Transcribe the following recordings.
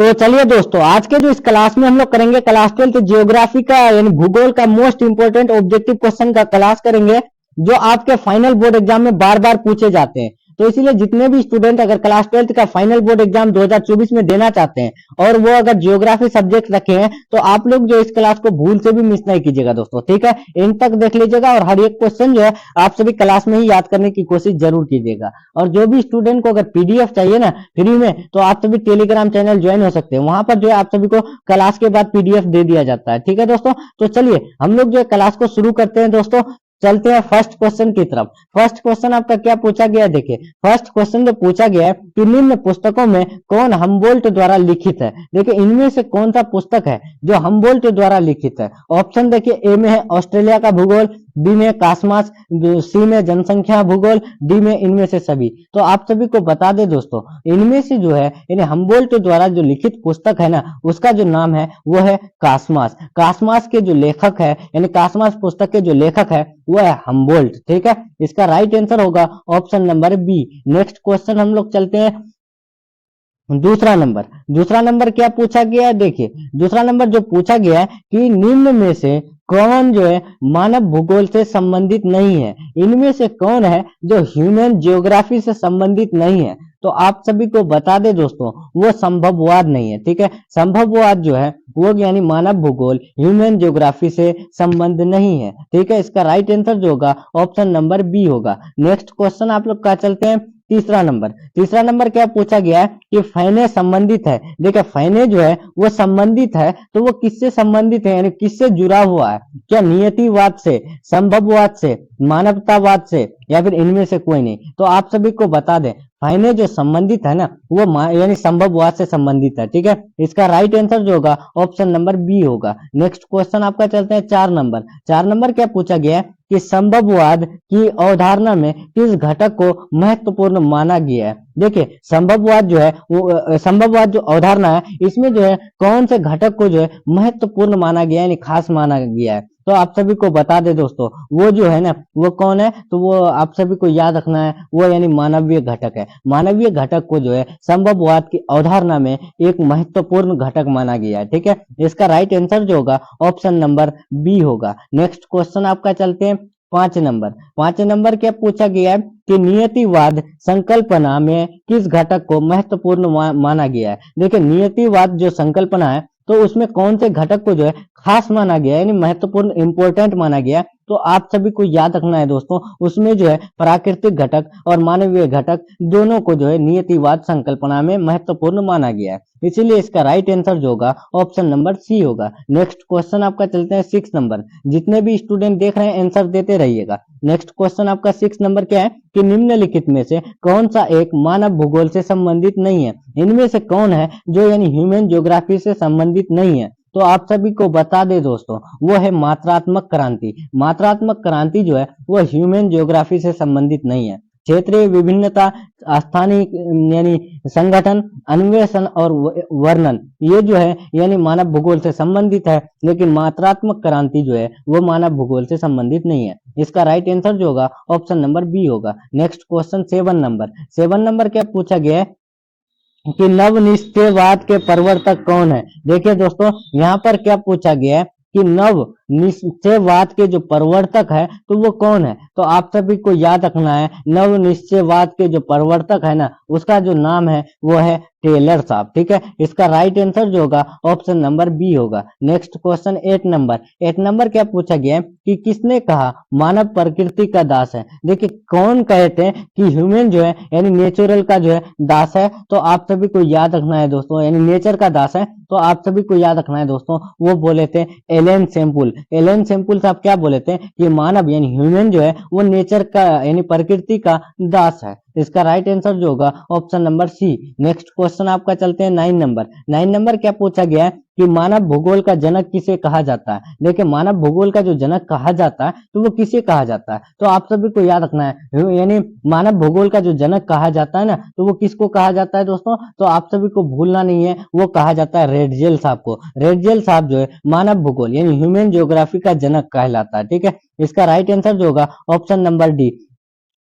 तो चलिए दोस्तों, आज के जो इस क्लास में हम लोग करेंगे क्लास 12 जियोग्राफी का यानी भूगोल का मोस्ट इंपोर्टेंट ऑब्जेक्टिव क्वेश्चन का क्लास करेंगे, जो आपके फाइनल बोर्ड एग्जाम में बार बार पूछे जाते हैं। तो इसीलिए जितने भी स्टूडेंट अगर क्लास 12 का फाइनल बोर्ड एग्जाम 2024 में देना चाहते हैं और वो अगर जियोग्राफी सब्जेक्ट रखे हैं, तो आप लोग जो इस क्लास को भूल से भी मिस नहीं कीजिएगा दोस्तों, ठीक है। इन तक देख लीजिएगा और हर एक क्वेश्चन जो है आप सभी क्लास में ही याद करने की कोशिश जरूर कीजिएगा। और जो भी स्टूडेंट को अगर पीडीएफ चाहिए ना फ्री में, तो आप सभी टेलीग्राम चैनल ज्वाइन हो सकते हैं। वहां पर जो है आप सभी को क्लास के बाद पीडीएफ दे दिया जाता है, ठीक है दोस्तों। तो चलिए हम लोग जो है क्लास को शुरू करते हैं दोस्तों। चलते हैं फर्स्ट क्वेश्चन की तरफ। फर्स्ट क्वेश्चन आपका क्या पूछा गया है, देखिए फर्स्ट क्वेश्चन जो पूछा गया है कि निम्न पुस्तकों में कौन हम्बोल्ट द्वारा लिखित है। देखिए इनमें से कौन सा पुस्तक है जो हम्बोल्ट द्वारा लिखित है। ऑप्शन देखिए, ए में है ऑस्ट्रेलिया का भूगोल, बी में कास्मास, सी में जनसंख्या भूगोल, डी में इनमें से सभी। तो आप सभी को बता दे दोस्तों, इनमें से जो है यानी हम्बोल्ट द्वारा जो लिखित पुस्तक है ना, उसका जो नाम है वो है कास्मास। कास्मास के जो लेखक है यानी कास्मास पुस्तक के जो लेखक है वो है हम्बोल्ट, ठीक है। इसका राइट आंसर होगा option number B. Next question हम लोग चलते हैं दूसरा नंबर। दूसरा नंबर क्या पूछा गया है, देखिए दूसरा नंबर जो पूछा गया है कि निम्न में से कौन जो है मानव भूगोल से संबंधित नहीं है। इनमें से कौन है जो ह्यूमन जियोग्राफी से संबंधित नहीं है। तो आप सभी को बता दे दोस्तों, वो संभववाद नहीं है, ठीक है। संभववाद जो है वो यानी मानव भूगोल ह्यूमन जियोग्राफी से संबंध नहीं है, ठीक है। इसका राइट आंसर जो होगा ऑप्शन नंबर बी होगा। नेक्स्ट क्वेश्चन आप लोग का चलते हैं तीसरा नंबर। तीसरा नंबर क्या पूछा गया है कि फैने संबंधित है। देखिए फैने जो है वो संबंधित है, तो वो किससे संबंधित है यानी किससे जुड़ा हुआ है। क्या नियतिवाद से, संभववाद से, मानवतावाद से, या फिर इनमें से कोई नहीं। तो आप सभी को बता दें, फैने जो संबंधित है ना वो यानी संभववाद से संबंधित है, ठीक है। इसका राइट आंसर जो होगा ऑप्शन नंबर बी होगा। नेक्स्ट क्वेश्चन आपका चलते हैं चार नंबर। चार नंबर क्या पूछा गया है कि संभववाद की अवधारणा में किस घटक को महत्वपूर्ण माना गया है। देखिए संभववाद जो है वो संभववाद जो अवधारणा है इसमें जो है कौन से घटक को जो है महत्वपूर्ण माना गया है यानी खास माना गया है। तो आप सभी को बता दे दोस्तों, वो जो है ना वो कौन है, तो वो आप सभी को याद रखना है, वो यानी मानवीय घटक है। मानवीय घटक को जो है संभववाद की अवधारणा में एक महत्वपूर्ण घटक माना गया है, ठीक है। इसका राइट आंसर जो होगा ऑप्शन नंबर बी होगा। नेक्स्ट क्वेश्चन आपका चलते हैं पांच नंबर। पांच नंबर क्या पूछा गया है कि नियतिवाद संकल्पना में किस घटक को महत्वपूर्ण माना गया है। देखिए नियतिवाद जो संकल्पना है तो उसमें कौन से घटक को जो है खास माना गया यानी महत्वपूर्ण इंपोर्टेंट माना गया। तो आप सभी को याद रखना है दोस्तों, उसमें जो है प्राकृतिक घटक और मानवीय घटक दोनों को जो है नियतिवाद संकल्पना में महत्वपूर्ण माना गया है। इसीलिए इसका राइट आंसर जो होगा ऑप्शन नंबर सी होगा। नेक्स्ट क्वेश्चन आपका चलते हैं सिक्स नंबर। जितने भी स्टूडेंट देख रहे हैं आंसर देते रहिएगा। नेक्स्ट क्वेश्चन आपका सिक्स नंबर क्या है कि निम्नलिखित में से कौन सा एक मानव भूगोल से संबंधित नहीं है। इनमें से कौन है जो यानी ह्यूमन ज्योग्राफी से संबंधित नहीं है। तो आप सभी को बता दे दोस्तों, वो है मात्रात्मक क्रांति। मात्रात्मक क्रांति जो है वो ह्यूमन ज्योग्राफी से संबंधित नहीं है। क्षेत्रीय विभिन्नता, स्थानीय यानी संगठन, अन्वेषण और वर्णन, ये जो है यानी मानव भूगोल से संबंधित है, लेकिन मात्रात्मक क्रांति जो है वो मानव भूगोल से संबंधित नहीं है। इसका राइट आंसर जो होगा ऑप्शन नंबर बी होगा। Next question seven number. Seven number क्या पूछा गया है कि नवनिश्चयवाद के प्रवर्तक कौन है। देखिए दोस्तों यहाँ पर क्या पूछा गया है कि नव निश्चयवाद के जो प्रवर्तक है तो वो कौन है। तो आप सभी को याद रखना है, नव निश्चयवाद के जो प्रवर्तक है ना उसका जो नाम है वो है टेलर साहब, ठीक है। इसका राइट आंसर जो होगा ऑप्शन नंबर बी होगा। Next question eight number. Eight number क्या पूछा गया है कि किसने कहा मानव प्रकृति का दास है। देखिए कौन कहते हैं कि ह्यूमन जो है यानी नेचुरल का जो है दास है। तो आप सभी को याद रखना है दोस्तों, यानी नेचर का दास है। तो आप सभी को याद रखना है दोस्तों, वो बोले थे एलन सेम्पुल। एलन सेम्पुल साहब क्या बोले थे कि मानव यानी ह्यूमन जो है वो नेचर का यानी प्रकृति का दास है। इसका राइट आंसर जो होगा option number C. Next question आपका चलते हैं नाइन नंबर। नाइन नंबर क्या पूछा गया है कि मानव भूगोल का जनक किसे कहा जाता है। देखिए मानव भूगोल का जो जनक कहा जाता है तो वो किसे कहा जाता है। तो आप सभी को याद रखना है, यानी मानव भूगोल का जो जनक कहा जाता है ना तो वो किसको कहा जाता है दोस्तों। तो आप सभी को भूलना नहीं है, वो कहा जाता है रेडजेल साहब को। रेडजेल साहब जो है मानव भूगोल यानी ह्यूमन ज्योग्राफी का जनक कहलाता है, ठीक है। इसका राइट आंसर जो होगा ऑप्शन नंबर डी।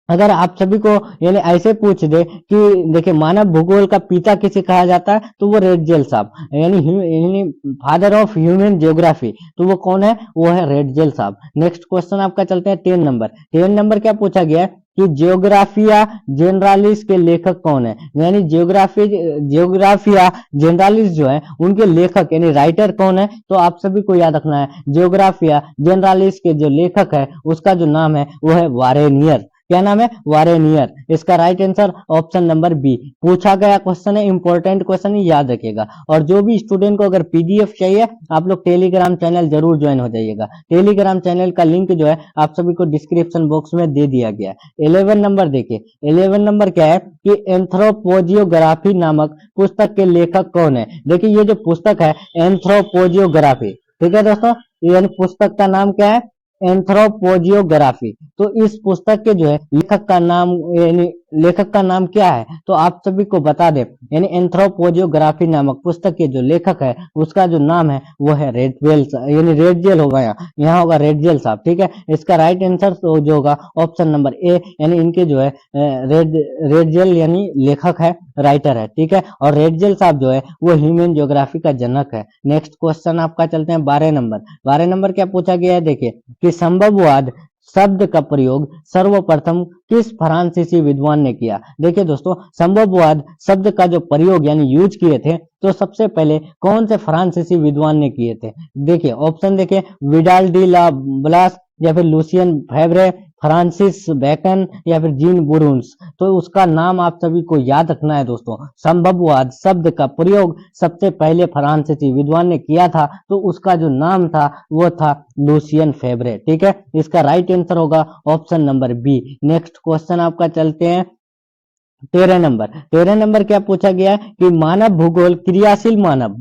अगर आप सभी को यानी ऐसे पूछ दे कि देखिए मानव भूगोल का पिता किसे कहा जाता है, तो वो रेडजेल साहब, यानी फादर ऑफ ह्यूमन ज्योग्राफी, तो वो कौन है, वो है रेडजेल साहब। नेक्स्ट क्वेश्चन आपका चलते हैं 10 नंबर। 10 नंबर क्या पूछा गया है कि जियोग्राफिया जेनरालिस के लेखक कौन है, यानी जियोग्राफिया जेनरालिस जो है उनके लेखक यानी राइटर कौन है, तो आप सभी को याद रखना है जियोग्राफिया जेनरालिस के जो लेखक है उसका जो नाम है वो है वारेनियर। क्या नाम है, वारेनियर। इसका right answer option number B. पूछा गया क्वेश्चन है, इंपॉर्टेंट क्वेश्चन है, याद रखिएगा। और जो भी स्टूडेंट को अगर पीडीएफ चाहिए, आप लोग टेलीग्राम चैनल जरूर ज्वाइन हो जाइएगा। टेलीग्राम चैनल का लिंक जो है आप सभी को डिस्क्रिप्शन बॉक्स में दे दिया गया है। 11 नंबर देखिए, 11 नंबर क्या है कि एंथ्रोपोजियोग्राफी नामक पुस्तक के लेखक कौन है। देखिए ये जो पुस्तक है एंथ्रोपोजियोग्राफी, ठीक है दोस्तों, यानी पुस्तक का नाम क्या है, एंथ्रोपोजियोग्राफी। तो इस पुस्तक के जो है लेखक का नाम, यानी लेखक का नाम क्या है, तो आप सभी को बता दें, यानी एंथ्रोपोजियोग्राफी नामक पुस्तक के जो लेखक है उसका जो नाम है वो है रेडजेल, यानी रेडजेल होगा, यहाँ होगा रेडजेल साहब, ठीक है। इसका राइट आंसर तो जो होगा ऑप्शन नंबर ए, यानी इनके जो है रेडजेल यानी लेखक है, राइटर है, ठीक है। और रेडजेल साहब जो है वो ह्यूमन ज्योग्राफी का जनक है। नेक्स्ट क्वेश्चन आपका चलते हैं 12 नंबर। 12 नंबर क्या पूछा गया है, देखिए कि संभववाद शब्द का प्रयोग सर्वप्रथम किस फ्रांसीसी विद्वान ने किया। देखिए दोस्तों, संभववाद शब्द का जो प्रयोग यानी यूज किए थे तो सबसे पहले कौन से फ्रांसीसी विद्वान ने किए थे। देखिए ऑप्शन देखिए, विडाल डी ला ब्लास, या फिर लुसियन फेब्रे, फ्रांसिस बेकन, या फिर जीन बुरुन्स। तो उसका नाम आप सभी को याद रखना है दोस्तों। संभववाद शब्द का प्रयोग सबसे पहले फ्रांसीसी विद्वान ने किया था, तो उसका जो नाम था वो था लुसियन फेब्रे, ठीक है। इसका राइट आंसर होगा option number B. Next question आपका चलते हैं 13 नंबर। 13 नंबर क्या पूछा गया है कि मानव भूगोल क्रियाशील मानव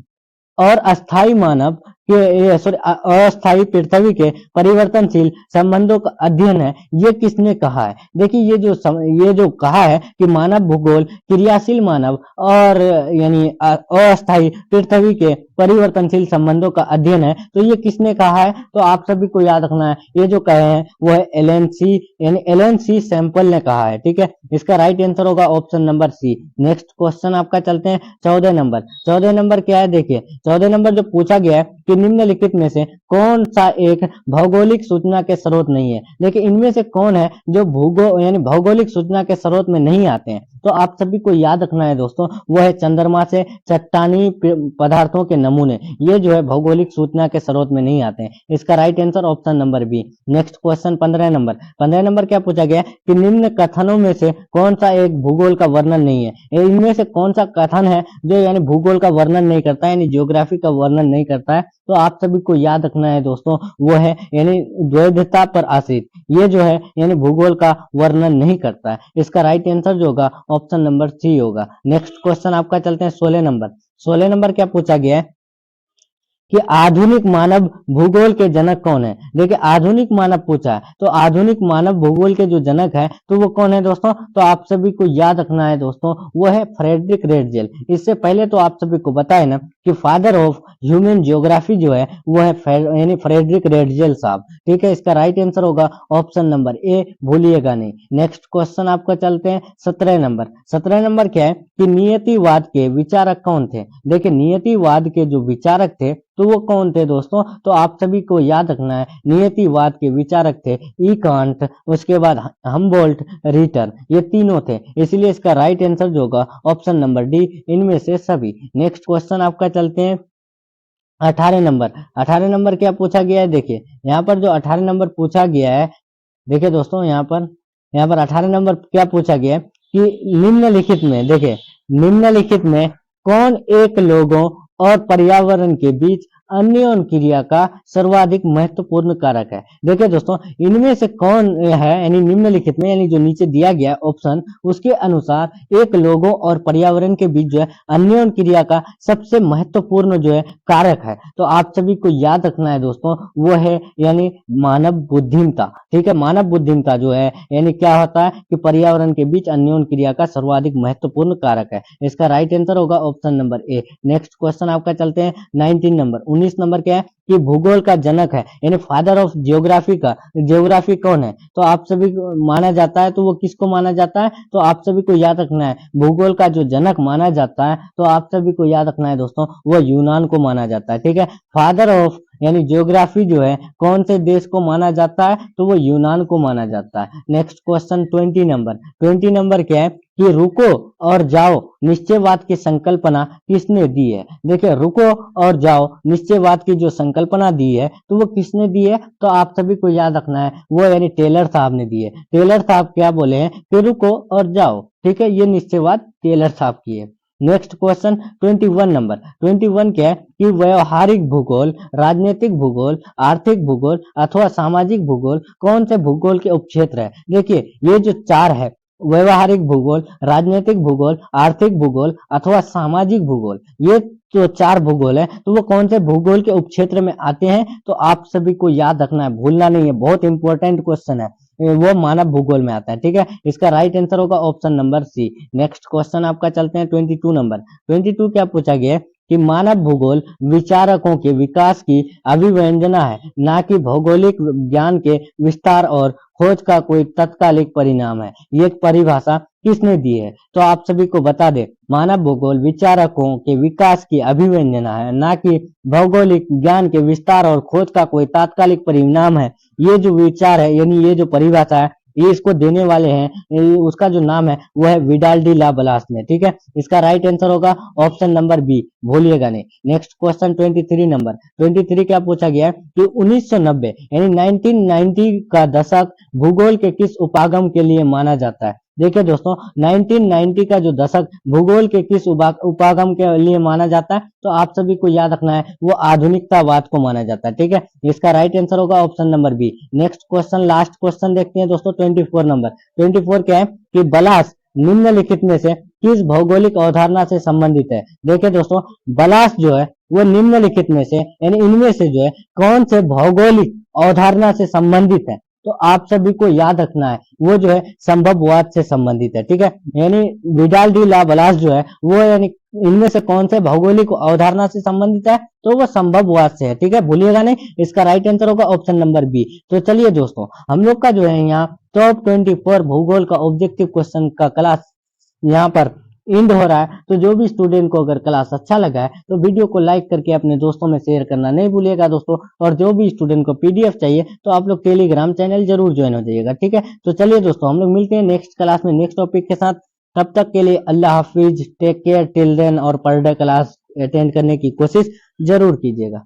और अस्थाई मानव के सॉरी अस्थाई पृथ्वी के परिवर्तनशील संबंधों का अध्ययन है, ये किसने कहा है। देखिए ये जो कहा है कि मानव भूगोल क्रियाशील मानव और यानी अस्थाई पृथ्वी के परिवर्तनशील संबंधों का अध्ययन है, तो ये किसने कहा है, तो आप सभी को याद रखना है, ये जो कहे हैं वो है एलएनसी, यानी एलएनसी सैंपल ने कहा है, ठीक है। इसका राइट आंसर होगा option number C. Next question आपका चलते हैं 14 नंबर। 14 नंबर क्या है, देखिए 14 नंबर जो पूछा गया है कि निम्नलिखित में से कौन सा एक भौगोलिक सूचना के स्रोत नहीं है। देखिए इनमें से कौन है जो यानी भौगोलिक सूचना के स्रोत में नहीं आते हैं, तो आप सभी को याद रखना है दोस्तों, वो है चंद्रमा से चट्टानी पदार्थों के नमूने, ये जो है भौगोलिक सूचना के स्रोत में नहीं आते हैं। इसका right answer option number B. Next question 15 number. 15 number क्या पूछा गया कि निम्न कथनों में से कौन सा एक भूगोल का वर्णन नहीं है। इनमें से कौन सा कथन है जो यानी भूगोल का वर्णन नहीं करता है, यानी ज्योग्राफी का वर्णन नहीं करता है, तो आप सभी को याद रखना है दोस्तों, वो है यानी द्वैधता पर आश्रित, ये जो है यानी भूगोल का वर्णन नहीं करता है। इसका राइट आंसर जो होगा ऑप्शन नंबर सी होगा। नेक्स्ट क्वेश्चन आपका चलते हैं 16 नंबर। 16 नंबर क्या पूछा गया है कि आधुनिक मानव भूगोल के जनक कौन है। देखिए आधुनिक मानव पूछा है, तो आधुनिक मानव भूगोल के जो जनक है तो वो कौन है दोस्तों, तो आप सभी को याद रखना है दोस्तों, वो है फ्रेडरिक रेडजेल। इससे पहले तो आप सभी को बताए ना कि फादर ऑफ ह्यूमन ज्योग्राफी जो है वो है यानी फ्रेडरिक रेडजेल साहब, ठीक है। इसका राइट आंसर होगा ऑप्शन नंबर ए, भूलिएगा नहीं। नेक्स्ट क्वेश्चन आपका चलते हैं 17 नंबर। 17 नंबर क्या है कि नियतिवाद के विचारक कौन थे। देखिए नियतिवाद के जो विचारक थे तो वो कौन थे दोस्तों, तो आप सभी को याद रखना है, नियतिवाद के विचारक थे ई कांट, उसके बाद हमबोल्ट, रिटर, ये तीनों थे। इसलिए इसका राइट आंसर जो होगा ऑप्शन नंबर डी, इनमें से सभी। नेक्स्ट क्वेश्चन आपका चलते हैं 18 नंबर। 18 नंबर क्या पूछा गया है, देखिए यहाँ पर जो 18 नंबर पूछा गया है, देखिए दोस्तों यहाँ पर 18 नंबर क्या पूछा गया है कि निम्नलिखित में, देखिए निम्नलिखित में कौन एक लोगों और पर्यावरण के बीच अन्योन क्रिया का सर्वाधिक महत्वपूर्ण कारक है। देखिए दोस्तों इनमें से कौन है, यानी निम्नलिखित में, यानी जो नीचे दिया गया ऑप्शन उसके अनुसार एक लोगों और पर्यावरण के बीच जो है अन्योन क्रिया का सबसे महत्वपूर्ण जो है कारक है, तो आप सभी को याद रखना है दोस्तों, वो है यानी मानव बुद्धिमत्ता, ठीक है। मानव बुद्धिमत्ता जो है यानी क्या होता है कि पर्यावरण के बीच अन्योन क्रिया का सर्वाधिक महत्वपूर्ण कारक है। इसका राइट आंसर होगा option number A. Next question आपका चलते हैं 19 नंबर। 19 नंबर क्या है कि भूगोल का जनक है, यानी फादर ऑफ ज्योग्राफी का ज्योग्राफी कौन है, तो आप सभी को माना जाता है, तो वो किसको माना जाता है, तो आप सभी को याद रखना है, भूगोल का जो जनक माना जाता है, तो आप सभी को याद रखना है दोस्तों, वो यूनान को माना जाता है। ठीक है, फादर ऑफ यानी ज्योग्राफी जो है कौन से देश को माना जाता है, तो वो यूनान को माना जाता है। नेक्स्ट क्वेश्चन 20 नंबर क्या है कि रुको और जाओ निश्चयवाद की संकल्पना किसने दी है। देखिए, रुको और जाओ निश्चयवाद की जो संकल्पना दी है, तो वो किसने दी है, तो आप सभी को याद रखना है, वो यानी टेलर साहब ने दी है। टेलर साहब क्या बोले हैं कि रुको और जाओ। ठीक है, ये निश्चयवाद टेलर साहब की है। नेक्स्ट क्वेश्चन 21 नंबर 21 क्या है कि व्यवहारिक भूगोल, राजनीतिक भूगोल, आर्थिक भूगोल अथवा सामाजिक भूगोल कौन से भूगोल के उपक्षेत्र है। देखिए, ये जो चार है, व्यवहारिक भूगोल, राजनीतिक भूगोल, आर्थिक भूगोल अथवा सामाजिक भूगोल, ये जो चार भूगोल है, तो वो कौन से भूगोल के उपक्षेत्र में आते हैं, तो आप सभी को याद रखना है, भूलना नहीं है, बहुत इंपॉर्टेंट क्वेश्चन है, वो मानव भूगोल में आता है। ठीक है, इसका राइट आंसर होगा option number C. Next question आपका चलते हैं 22 नंबर 22 क्या पूछा गया है कि मानव भूगोल विचारकों के विकास की अभिव्यंजना है, ना कि भौगोलिक ज्ञान के विस्तार और खोज का कोई तत्कालिक परिणाम है। ये परिभाषा किसने दी है, तो आप सभी को बता दे, मानव भूगोल विचारकों के विकास की अभिव्यंजना है, ना कि भौगोलिक ज्ञान के विस्तार और खोज का कोई तात्कालिक परिणाम है। ये जो विचार है यानी ये जो परिभाषा है, ये इसको देने वाले हैं, उसका जो नाम है वो है विडाल डी ला ब्लास ने। ठीक है, इसका राइट आंसर होगा ऑप्शन नंबर बी, भूलिएगा नहीं। नेक्स्ट क्वेश्चन 23 नंबर 23 क्या पूछा गया है कि 1990 यानी 1990 का दशक भूगोल के किस उपागम के लिए माना जाता है। देखिए दोस्तों, 1990 का जो दशक भूगोल के किस उपागम के लिए माना जाता है, तो आप सभी को याद रखना है, वो आधुनिकतावाद को माना जाता है। ठीक है, इसका राइट आंसर होगा option number B. Next question, last question देखते हैं दोस्तों 24 नंबर 24 क्या है कि बलास निम्नलिखित में से किस भौगोलिक अवधारणा से संबंधित है। देखिए दोस्तों, बलास जो है वो निम्नलिखित में से यानी इनमें से जो है कौन से भौगोलिक अवधारणा से संबंधित है, तो आप सभी को याद रखना है, वो जो है संभववाद से संबंधित है। ठीक है, यानी विडाल डी ला ब्लास जो है वो यानी इनमें से कौन से भौगोलिक अवधारणा से संबंधित है, तो वो संभववाद से है। ठीक है, भूलिएगा नहीं, इसका राइट आंसर होगा ऑप्शन नंबर बी। तो चलिए दोस्तों, हम लोग का जो है यहाँ टॉप 24 भूगोल का ऑब्जेक्टिव क्वेश्चन का क्लास यहाँ पर एंड हो रहा है। तो जो भी स्टूडेंट को अगर क्लास अच्छा लगा है, तो वीडियो को लाइक करके अपने दोस्तों में शेयर करना नहीं भूलिएगा दोस्तों। और जो भी स्टूडेंट को पीडीएफ चाहिए, तो आप लोग टेलीग्राम चैनल जरूर ज्वाइन हो जाइएगा। ठीक है, तो चलिए दोस्तों, हम लोग मिलते हैं नेक्स्ट क्लास में नेक्स्ट टॉपिक के साथ। तब तक के लिए अल्लाह हाफिज, टेक केयर टिल देन, और पर डे क्लास अटेंड करने की कोशिश जरूर कीजिएगा।